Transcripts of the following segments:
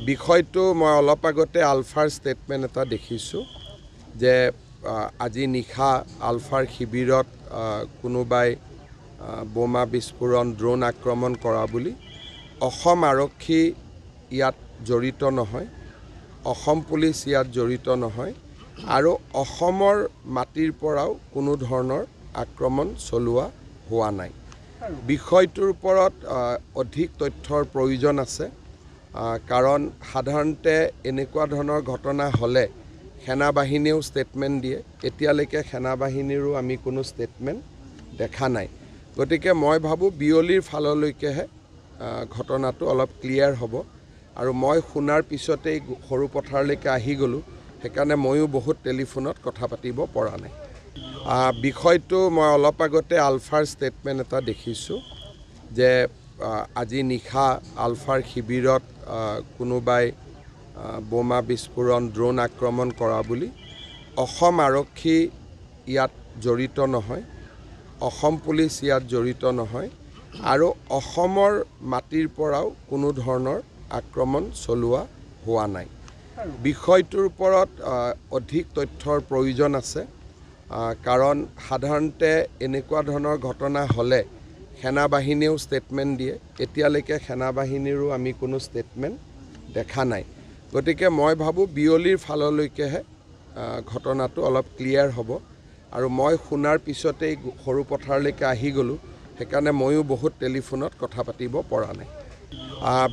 বিষয়টো মই অলপ আগতে আলফাৰ ষ্টেটমেণ্ট এটা দেখিছোঁ যে আজি নিশা আলফাৰ শিবিৰত কোনোবাই বোমা বিস্ফোৰণ ড্ৰোন আক্ৰমণ কৰা বুলি অসম আৰক্ষী ইয়াত জড়িত নহয়, অসম পুলিচ ইয়াত জড়িত নহয় আৰু অসমৰ মাটিৰ পৰাও কোনো ধৰণৰ আক্ৰমণ চলোৱা হোৱা নাই। বিষয়টোৰ ওপৰত অধিক তথ্যৰ প্ৰয়োজন আছে, কাৰণ সাধাৰণতে এনেকুৱা ধৰণৰ ঘটনা হ'লে সেনাবাহিনীয়েও ষ্টেটমেণ্ট দিয়ে। এতিয়ালৈকে সেনাবাহিনীৰো আমি কোনো ষ্টেটমেণ্ট দেখা নাই। গতিকে মই ভাবোঁ বিয়লিৰ ফাললৈকেহে ঘটনাটো অলপ ক্লিয়াৰ হ'ব। আৰু মই শুনাৰ পিছতেই সৰু পথাৰলৈকে আহি গ'লোঁ, সেইকাৰণে ময়ো বহুত টেলিফোনত কথা পাতিব পৰা নাই। বিষয়টো মই অলপ আগতে আলফাৰ ষ্টেটমেণ্ট এটা দেখিছোঁ যে আজি নিশা আলফাৰ শিবিৰত কোনোবাই বোমা বিস্ফোৰণ ড্ৰোন আক্ৰমণ কৰা বুলি অসম আৰক্ষী ইয়াত জড়িত নহয়, অসম পুলিচ ইয়াত জড়িত নহয় আৰু অসমৰ মাটিৰ পৰাও কোনো ধৰণৰ আক্ৰমণ চলোৱা হোৱা নাই। বিষয়টোৰ ওপৰত অধিক তথ্যৰ প্ৰয়োজন আছে, কাৰণ সাধাৰণতে এনেকুৱা ধৰণৰ ঘটনা হ'লে সেনাবাহিনীয়েও ষ্টেটমেণ্ট দিয়ে। এতিয়ালৈকে সেনাবাহিনীৰো আমি কোনো ষ্টেটমেণ্ট দেখা নাই। গতিকে মই ভাবোঁ বিয়লিৰ ফাললৈকেহে ঘটনাটো অলপ ক্লিয়াৰ হ'ব। আৰু মই শুনাৰ পিছতেই সৰু পথাৰলৈকে আহি গ'লোঁ, সেইকাৰণে ময়ো বহুত টেলিফোনত কথা পাতিব পৰা নাই।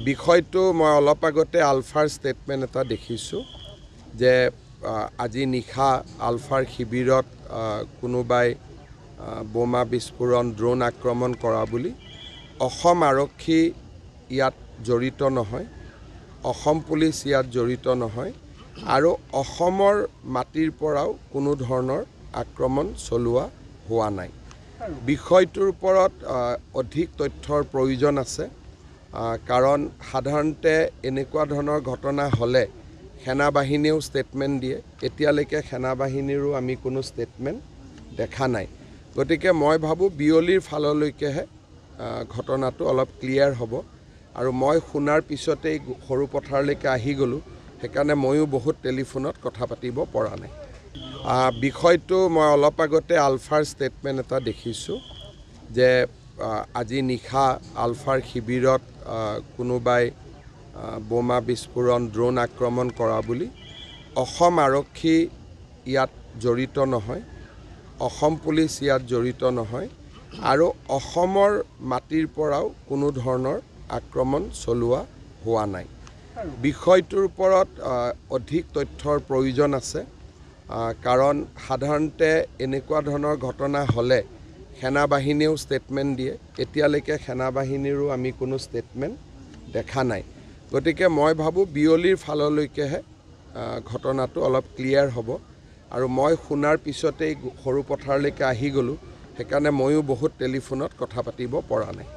বিষয়টো মই অলপ আগতে আলফাৰ ষ্টেটমেণ্ট এটা দেখিছোঁ যে আজি নিশা আলফাৰ শিবিৰত কোনোবাই বোমা বিস্ফোৰণ ড্ৰোন আক্ৰমণ কৰা বুলি অসম আৰক্ষী ইয়াত জড়িত নহয়, অসম পুলিচ ইয়াত জড়িত নহয় আৰু অসমৰ মাটিৰ পৰাও কোনো ধৰণৰ আক্ৰমণ চলোৱা হোৱা নাই। বিষয়টোৰ ওপৰত অধিক তথ্যৰ প্ৰয়োজন আছে, কাৰণ সাধাৰণতে এনেকুৱা ধৰণৰ ঘটনা হ'লে সেনাবাহিনীয়েও ষ্টেটমেণ্ট দিয়ে। এতিয়ালৈকে সেনাবাহিনীৰো আমি কোনো ষ্টেটমেণ্ট দেখা নাই। গতিকে মই ভাবোঁ বিয়লিৰ ফাললৈকেহে ঘটনাটো অলপ ক্লিয়াৰ হ'ব। আৰু মই শুনাৰ পিছতেই সৰু পথাৰলৈকে আহি গ'লোঁ, সেইকাৰণে ময়ো বহুত টেলিফোনত কথা পাতিব পৰা নাই। বিষয়টো মই অলপ আগতে আলফাৰ ষ্টেটমেণ্ট এটা দেখিছোঁ যে আজি নিশা আলফাৰ শিবিৰত কোনোবাই বোমা বিস্ফোৰণ ড্ৰোন আক্ৰমণ কৰা বুলি অসম আৰক্ষী ইয়াত জড়িত নহয়, অসম পুলিচ ইয়াত জড়িত নহয় আৰু অসমৰ মাটিৰ পৰাও কোনো ধৰণৰ আক্ৰমণ চলোৱা হোৱা নাই। বিষয়টোৰ ওপৰত অধিক তথ্যৰ প্ৰয়োজন আছে, কাৰণ সাধাৰণতে এনেকুৱা ধৰণৰ ঘটনা হ'লে সেনাবাহিনীয়েও ষ্টেটমেণ্ট দিয়ে। এতিয়ালৈকে সেনাবাহিনীৰো আমি কোনো ষ্টেটমেণ্ট দেখা নাই। গতিকে মই ভাবোঁ বিয়লিৰ ফাললৈকেহে ঘটনাটো অলপ ক্লিয়াৰ হ'ব। আৰু মই শুনাৰ পিছতেই সৰু পথাৰলৈকে আহি গ'লোঁ, সেইকাৰণে ময়ো বহুত টেলিফোনত কথা পাতিব পৰা নাই।